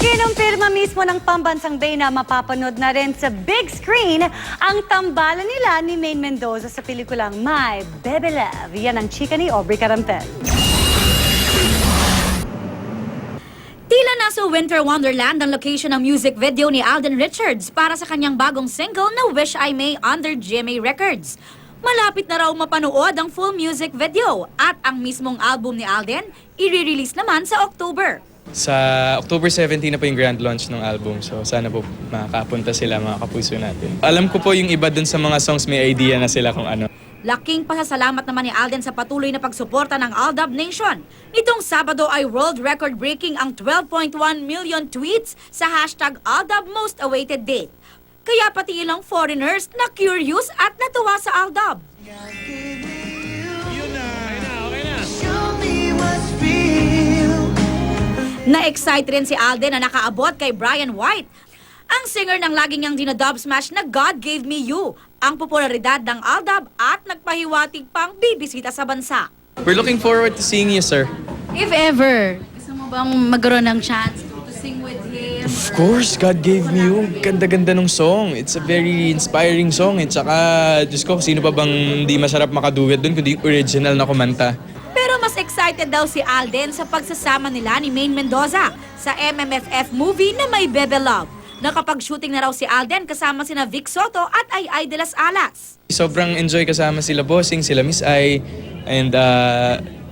Kinumpirma mismo ng Pambansang Bay na mapapanood na rin sa big screen ang tambalan nila ni Maine Mendoza sa pelikulang My Bebe Love. Yan ang chika ni Aubrey Carampel. Tila nasa Winter Wonderland ang location ng music video ni Alden Richards para sa kanyang bagong single na Wish I May under GMA Records. Malapit na raw mapanood ang full music video at ang mismong album ni Alden i-release naman sa October. Sa October 17 na po yung grand launch ng album. So sana po makakapunta sila, mga kapuso natin. Alam ko po yung iba dun sa mga songs, may idea na sila kung ano. Laking pasasalamat naman ni Alden sa patuloy na pagsuporta ng Aldab Nation. Nitong Sabado ay world record breaking ang 12.1 million tweets sa hashtag Aldab Most Awaited Date. Kaya pati ilang foreigners na curious at natuwa sa Aldab. Na-excite rin si Alden na nakaabot kay Brian White, ang singer ng lagi niyang dinadub smash na God Gave Me You, ang popularidad ng Aldab at nagpahiwatig pang bibisita sa bansa. We're looking forward to seeing you, sir. If ever, gusto mo bang magkaroon ng chance to sing with him? Of course, God Gave Me You. Ganda-ganda ng song. It's a very inspiring song. At saka, Diyos ko, sino pa bang hindi masarap makaduet dun kundi original na kumanta? Pero mas excited daw si Alden sa pagsasama nila ni Maine Mendoza sa MMFF movie na May Bebe Love. Nakapag-shooting na raw si Alden kasama sina Vic Soto at Ay de las Alas. Sobrang enjoy kasama sila Bossing, sila Miss Ai, and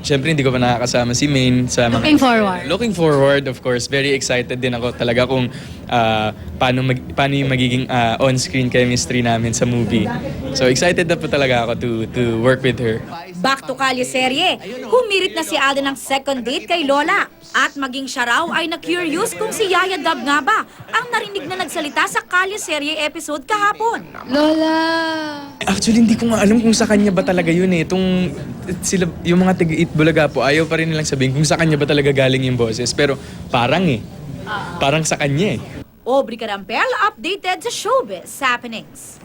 syempre hindi ko pa nakakasama si Maine sa mga... Looking forward, of course. Very excited din ako talaga kung paano yung magiging on-screen chemistry namin sa movie. So excited na po talaga ako to work with her. Back to Kalye serye, humirit na si Alden ng second date kay Lola. At maging siya raw ay na-curious kung si Yaya Dab nga ba ang narinig na nagsalita sa Kalye serye episode kahapon. Lola! Actually, hindi ko nga alam kung sa kanya ba talaga yun eh. Yung mga taga-Itbulaga po, ayaw pa rin nilang sabihin kung sa kanya ba talaga galing yung boses. Pero parang parang sa kanya eh. Aubrey Carampel updated sa Showbiz Happenings.